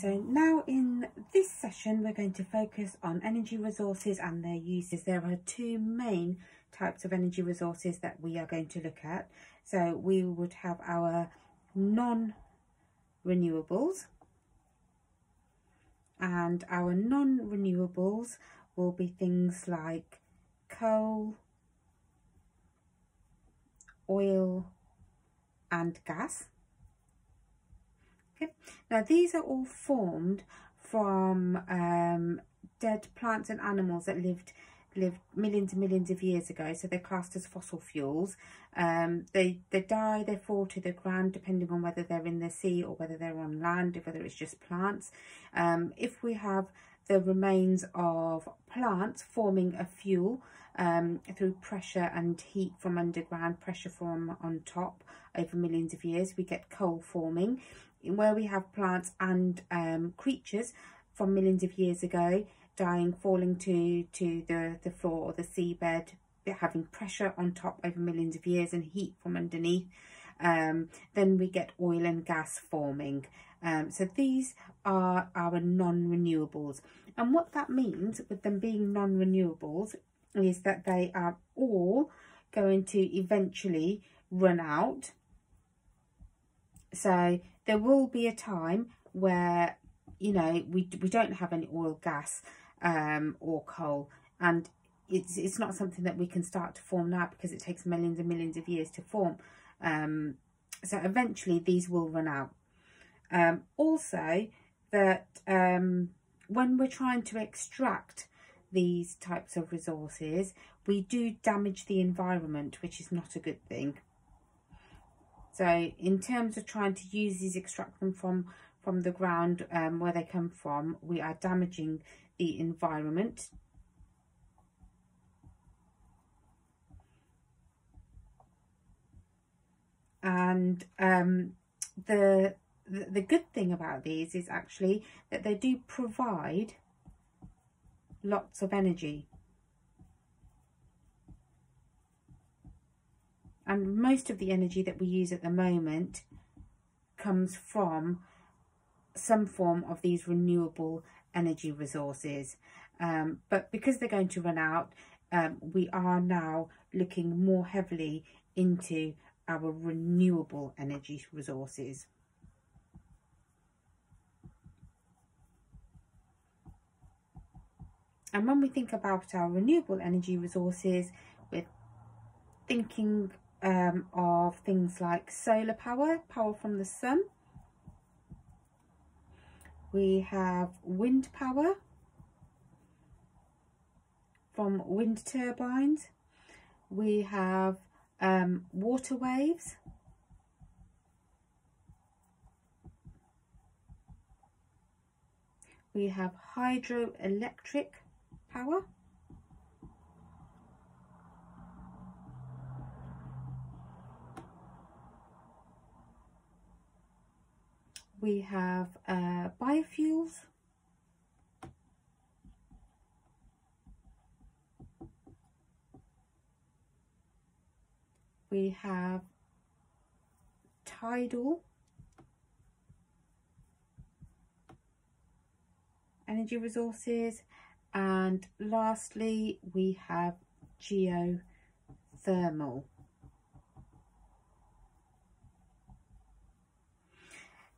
So now in this session we're going to focus on energy resources and their uses. There are two main types of energy resources that we are going to look at. So we would have our non-renewables, and our non-renewables will be things like coal, oil and gas. Okay. Now these are all formed from dead plants and animals that lived millions and millions of years ago, so they're classed as fossil fuels. They die, they fall to the ground depending on whether they're in the sea or whether they're on land, whether it's just plants. If we have the remains of plants forming a fuel through pressure and heat from underground, pressure from on top over millions of years, we get coal forming. Where we have plants and creatures from millions of years ago dying, falling to the floor or the seabed, having pressure on top over millions of years and heat from underneath, then we get oil and gas forming. So these are our non-renewables, and what that means with them being non-renewables is that they are all going to eventually run out. So there will be a time where, you know, we don't have any oil, gas or coal, and it's not something that we can start to form now because it takes millions and millions of years to form. So eventually these will run out. Also that when we're trying to extract these types of resources, we do damage the environment, which is not a good thing. So in terms of trying to use these, extract them from the ground where they come from, we are damaging the environment. And the good thing about these is actually that they do provide lots of energy. And most of the energy that we use at the moment comes from some form of these renewable energy resources. But because they're going to run out, we are now looking more heavily into our renewable energy resources. And when we think about our renewable energy resources, we're thinking of things like solar power, power from the sun. We have wind power from wind turbines. We have water waves. We have hydroelectric power. We have biofuels. We have tidal energy resources, and lastly we have geothermal.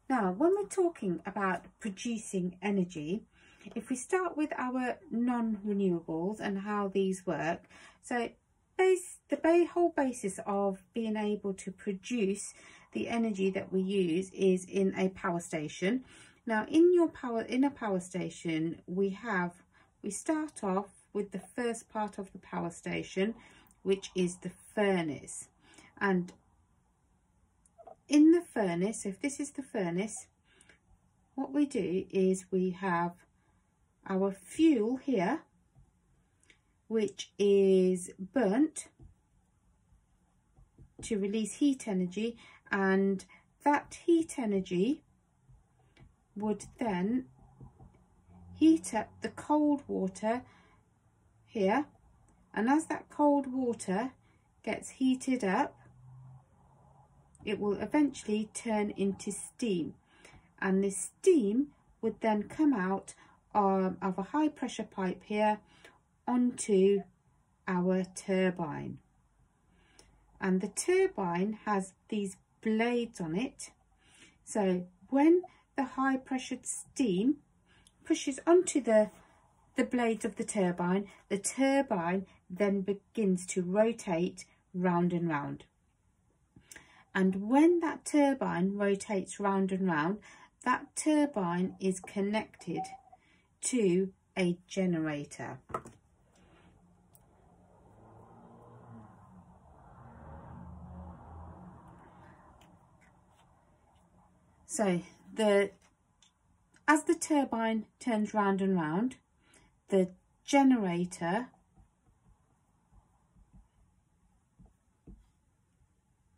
Now, when we're talking about producing energy, if we start with our non-renewables and how these work, so the whole basis of being able to produce the energy that we use is in a power station. Now, in a power station, we start off with the first part of the power station, which is the furnace. And in the furnace, if this is the furnace, what we do is we have our fuel here, which is burnt to release heat energy, and that heat energy would then heat up the cold water here, and as that cold water gets heated up, it will eventually turn into steam, and this steam would then come out of a high pressure pipe here onto our turbine. And the turbine has these blades on it. So when the high pressured steam pushes onto the blades of the turbine then begins to rotate round and round. And when that turbine rotates round and round, that turbine is connected to a generator. So as the turbine turns round and round, the generator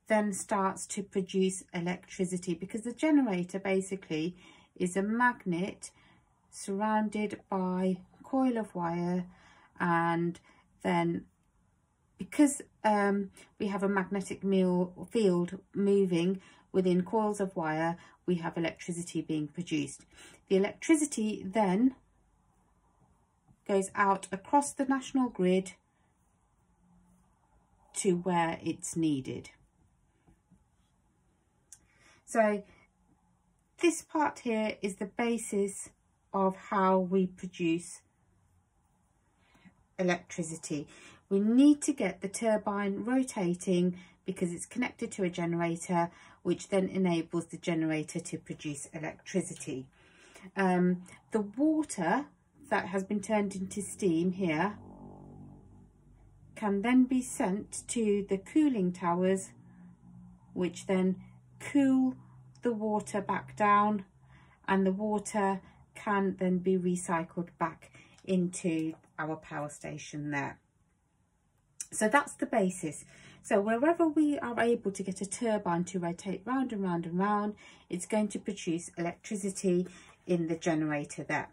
then starts to produce electricity, because the generator basically is a magnet surrounded by a coil of wire, and then because we have a magnetic field moving within coils of wire, we have electricity being produced. The electricity then goes out across the national grid to where it's needed. So this part here is the basis of how we produce electricity. We need to get the turbine rotating because it's connected to a generator, which then enables the generator to produce electricity. The water that has been turned into steam here can then be sent to the cooling towers, which then cool the water back down, and the water can then be recycled back into our power station there. So that's the basis. So wherever we are able to get a turbine to rotate round and round and round, it's going to produce electricity in the generator there.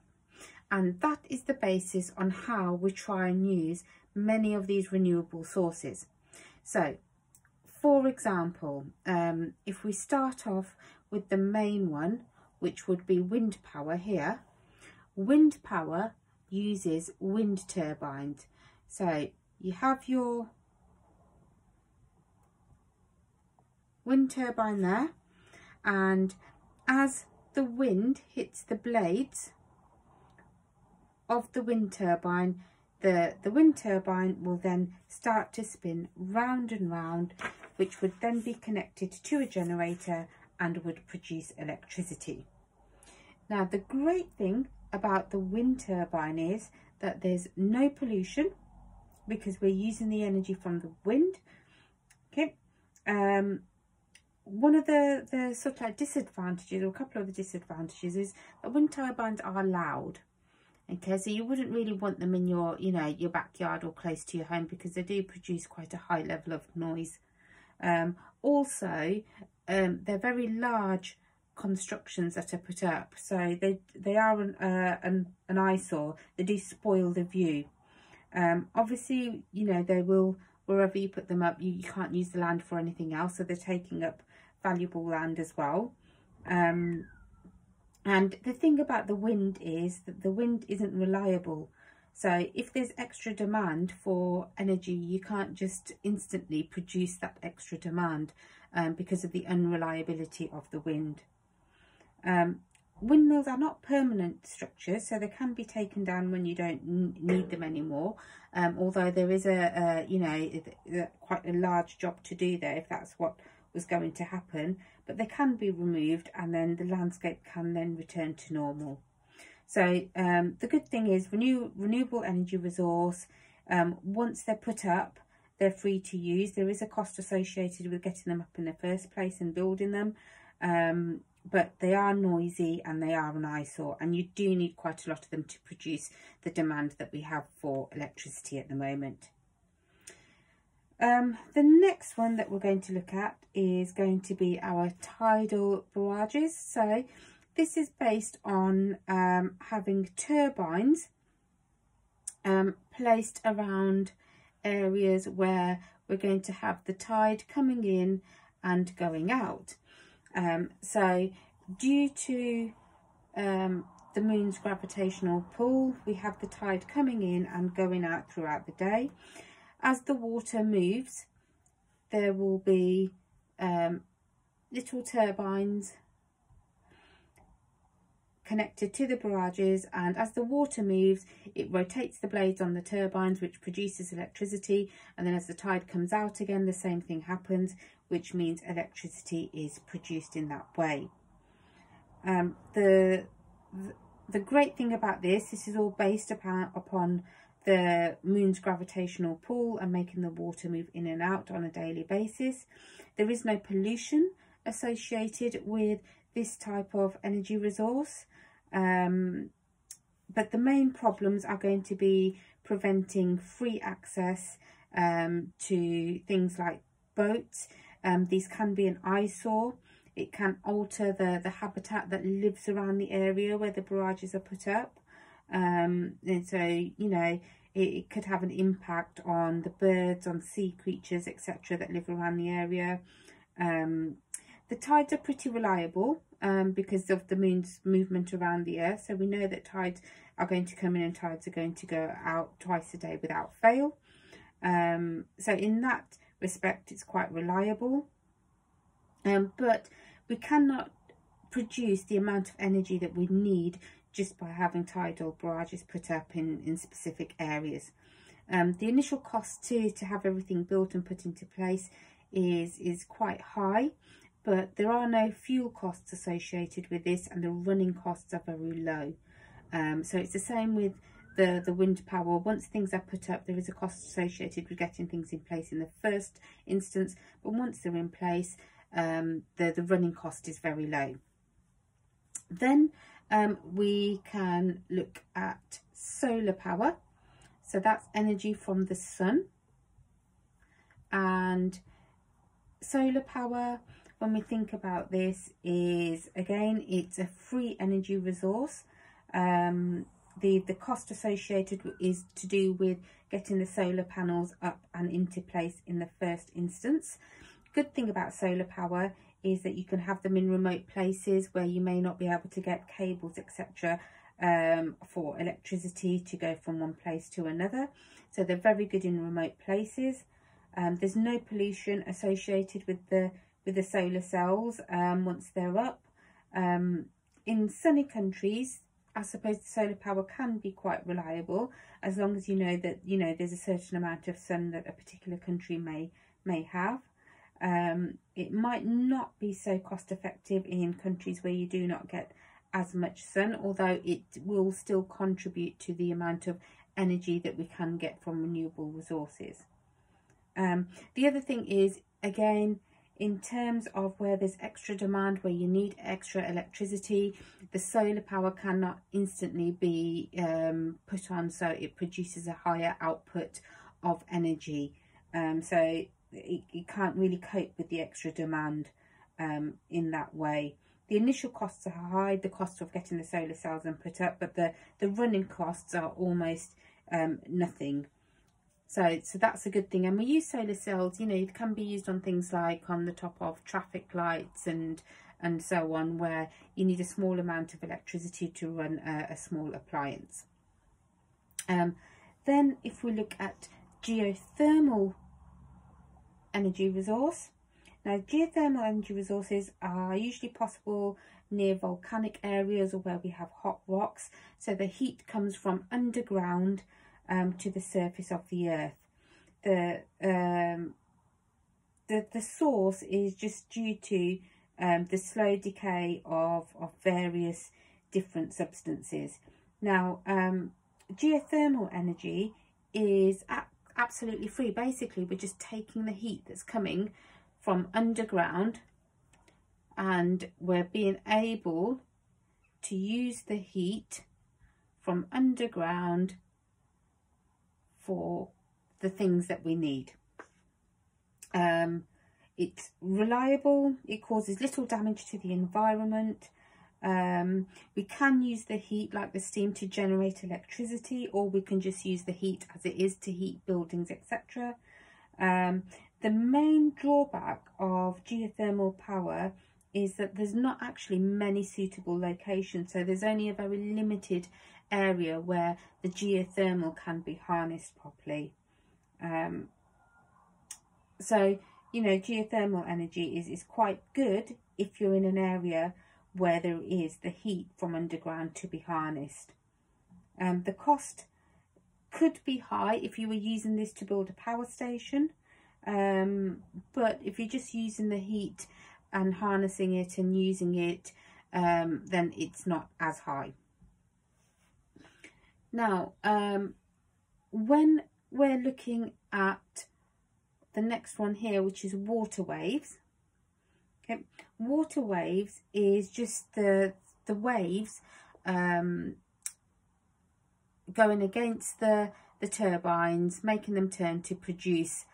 And that is the basis on how we try and use many of these renewable sources. So for example, if we start off with the main one, which would be wind power here, wind power uses wind turbines. So you have your wind turbine there, and as the wind hits the blades of the wind turbine, the wind turbine will then start to spin round and round, which would then be connected to a generator and would produce electricity. Now, the great thing about the wind turbine is that there's no pollution because we're using the energy from the wind. Okay. One of the sort of disadvantages, or a couple of the disadvantages, is that wind turbines are loud. Okay, so you wouldn't really want them in your, your backyard or close to your home, because they do produce quite a high level of noise. Also, they're very large constructions that are put up, so they are an eyesore. They do spoil the view. Obviously, they will, wherever you put them up, you can't use the land for anything else, so they're taking up valuable land as well. And the thing about the wind is that the wind isn't reliable. So if there's extra demand for energy, you can't just instantly produce that extra demand because of the unreliability of the wind. Windmills are not permanent structures, so they can be taken down when you don't need them anymore. Although there is quite a large job to do there if that's what was going to happen, but they can be removed and then the landscape can then return to normal. So the good thing is renewable energy resource, once they're put up, they're free to use. There is a cost associated with getting them up in the first place and building them, but they are noisy and they are an eyesore, and you do need quite a lot of them to produce the demand that we have for electricity at the moment. The next one that we're going to look at is going to be our tidal barrages. So this is based on having turbines placed around areas where we're going to have the tide coming in and going out. So due to the moon's gravitational pull, we have the tide coming in and going out throughout the day. As the water moves, there will be little turbines connected to the barrages, and as the water moves, it rotates the blades on the turbines, which produces electricity, and then as the tide comes out again, the same thing happens, which means electricity is produced in that way. The great thing about this is all based upon the moon's gravitational pull and making the water move in and out on a daily basis. There is no pollution associated with this type of energy resource, but the main problems are going to be preventing free access to things like boats. These can be an eyesore. It can alter the habitat that lives around the area where the barrages are put up, and so, you know, it could have an impact on the birds, on sea creatures, etc. that live around the area. The tides are pretty reliable because of the moon's movement around the earth. So we know that tides are going to come in and tides are going to go out twice a day without fail. So in that respect, it's quite reliable. But we cannot produce the amount of energy that we need just by having tidal barrages put up in specific areas. The initial cost to have everything built and put into place is quite high, but there are no fuel costs associated with this, and the running costs are very low. So it's the same with the wind power. Once things are put up, there is a cost associated with getting things in place in the first instance, but once they're in place, the running cost is very low. Then we can look at solar power. So that's energy from the sun. And solar power, when we think about this, is, again, it's a free energy resource. The cost associated is to do with getting the solar panels up and into place in the first instance. Good thing about solar power is that you can have them in remote places where you may not be able to get cables, etc. For electricity to go from one place to another. So they're very good in remote places. There's no pollution associated with the solar cells once they're up. In sunny countries, I suppose the solar power can be quite reliable, as long as you know that, you know, there's a certain amount of sun that a particular country may have. It might not be so cost effective in countries where you do not get as much sun, although it will still contribute to the amount of energy that we can get from renewable resources. The other thing is, again, in terms of where there's extra demand, where you need extra electricity, the solar power cannot instantly be put on, so it produces a higher output of energy. So it can't really cope with the extra demand in that way. The initial costs are high, the cost of getting the solar cells and put up, but the running costs are almost nothing. So that's a good thing. And we use solar cells, you know, it can be used on things like on the top of traffic lights and so on, where you need a small amount of electricity to run a small appliance. Then if we look at geothermal energy resource. Now, geothermal energy resources are usually possible near volcanic areas or where we have hot rocks. So the heat comes from underground to the surface of the earth. The source is just due to the slow decay of various different substances. Now, geothermal energy is absolutely free. Basically, we're just taking the heat that's coming from underground, and we're being able to use the heat from underground for the things that we need. It's reliable, it causes little damage to the environment. We can use the heat, like the steam, to generate electricity, or we can just use the heat as it is to heat buildings, etc. The main drawback of geothermal power is that there's not actually many suitable locations, so there's only a very limited area where the geothermal can be harnessed properly. So, you know, geothermal energy is quite good if you're in an area where there is the heat from underground to be harnessed. The cost could be high if you were using this to build a power station, but if you're just using the heat and harnessing it and using it, then it's not as high. Now, when we're looking at the next one here, which is water waves. Okay, water waves is just the waves going against the turbines, making them turn to produce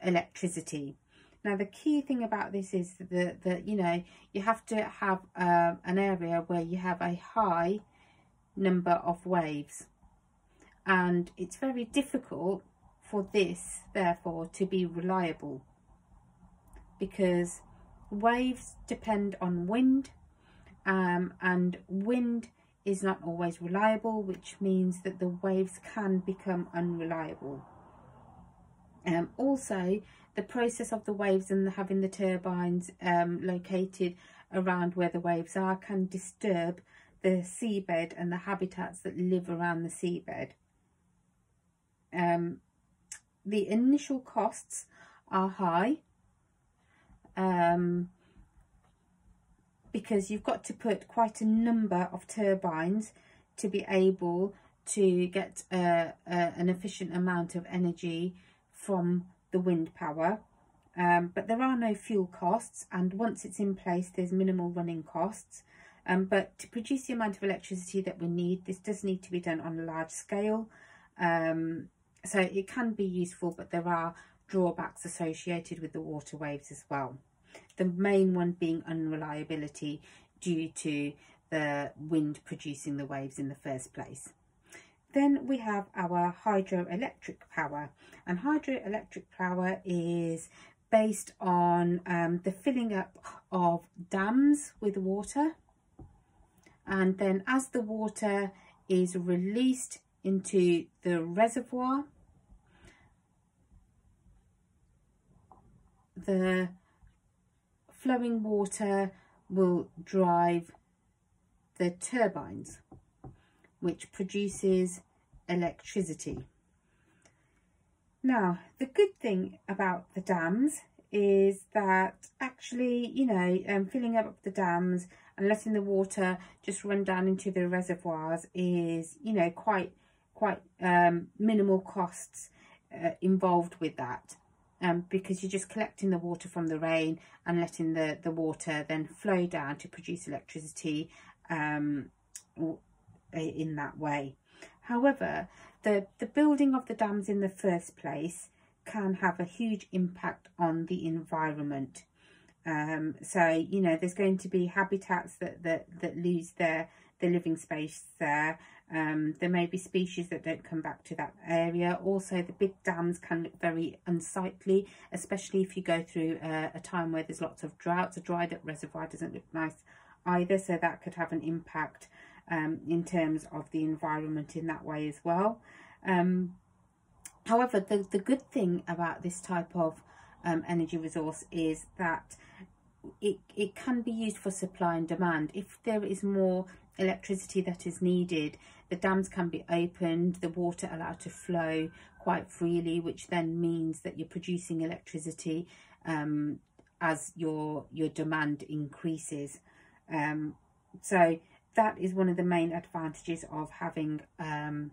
electricity. Now, the key thing about this is that you know, you have to have an area where you have a high number of waves, and it's very difficult for this, therefore, to be reliable, because waves depend on wind, and wind is not always reliable, which means that the waves can become unreliable. Also, the process of the waves and having the turbines located around where the waves are can disturb the seabed and the habitats that live around the seabed. The initial costs are high, because you've got to put quite a number of turbines to be able to get an efficient amount of energy from the wind power. But there are no fuel costs, and once it's in place there's minimal running costs. But to produce the amount of electricity that we need, this does need to be done on a large scale. So it can be useful, but there are drawbacks associated with the water waves as well. The main one being unreliability due to the wind producing the waves in the first place. Then we have our hydroelectric power, and hydroelectric power is based on the filling up of dams with water, and then as the water is released into the reservoir, the flowing water will drive the turbines, which produces electricity. Now, the good thing about the dams is that actually, you know, filling up the dams and letting the water just run down into the reservoirs is, you know, quite minimal costs involved with that. Because you're just collecting the water from the rain and letting the water then flow down to produce electricity in that way. However, the building of the dams in the first place can have a huge impact on the environment. So, you know, there's going to be habitats that lose the living space there. There may be species that don't come back to that area. Also, the big dams can look very unsightly, especially if you go through a time where there's lots of droughts. A dried up reservoir doesn't look nice either, so that could have an impact in terms of the environment in that way as well. However, the good thing about this type of energy resource is that it can be used for supply and demand. If there is more electricity that is needed, the dams can be opened, the water allowed to flow quite freely, which then means that you're producing electricity as your demand increases. So that is one of the main advantages of having an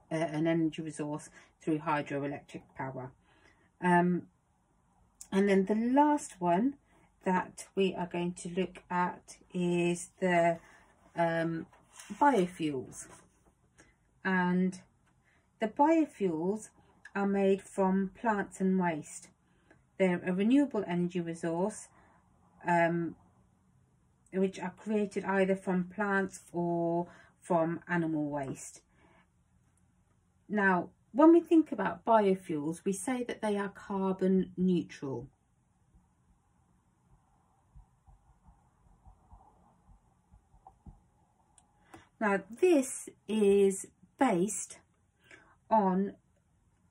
energy resource through hydroelectric power. And then the last one that we are going to look at is the biofuels. And the biofuels are made from plants and waste. They're a renewable energy resource which are created either from plants or from animal waste. Now, when we think about biofuels, we say that they are carbon neutral. Now this is based on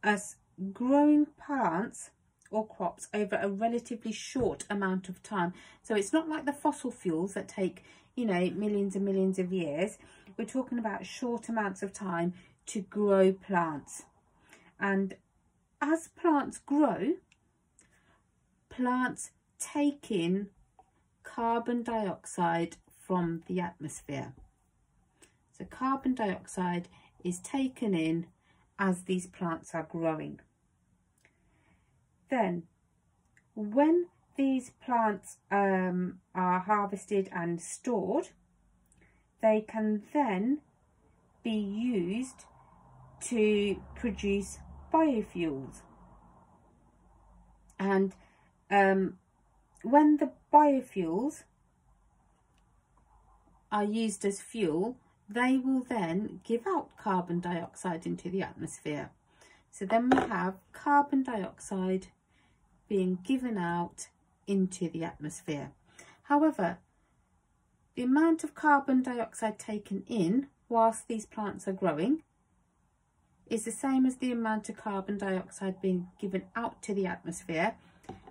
us growing plants or crops over a relatively short amount of time. So it's not like the fossil fuels that take, you know, millions and millions of years. We're talking about short amounts of time to grow plants. And as plants grow, plants take in carbon dioxide from the atmosphere. So carbon dioxide is taken in as these plants are growing. Then when these plants are harvested and stored, they can then be used to produce biofuels. And when the biofuels are used as fuel, they will then give out carbon dioxide into the atmosphere. So then we have carbon dioxide being given out into the atmosphere. However, the amount of carbon dioxide taken in whilst these plants are growing is the same as the amount of carbon dioxide being given out to the atmosphere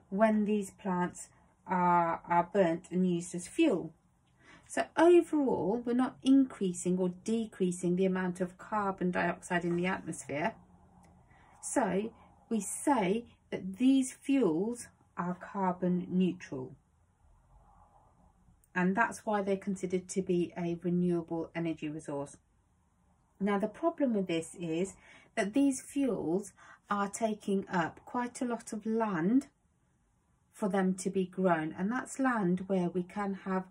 when these plants are burnt and used as fuel. So overall, we're not increasing or decreasing the amount of carbon dioxide in the atmosphere. So we say that these fuels are carbon neutral. And that's why they're considered to be a renewable energy resource. Now, the problem with this is that these fuels are taking up quite a lot of land for them to be grown. And that's land where we can have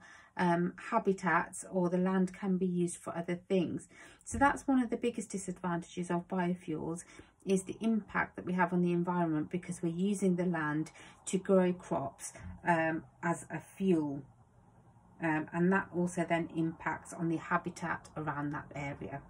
habitats, or the land can be used for other things. So that's one of the biggest disadvantages of biofuels, is the impact that we have on the environment, because we're using the land to grow crops as a fuel. And that also then impacts on the habitat around that area.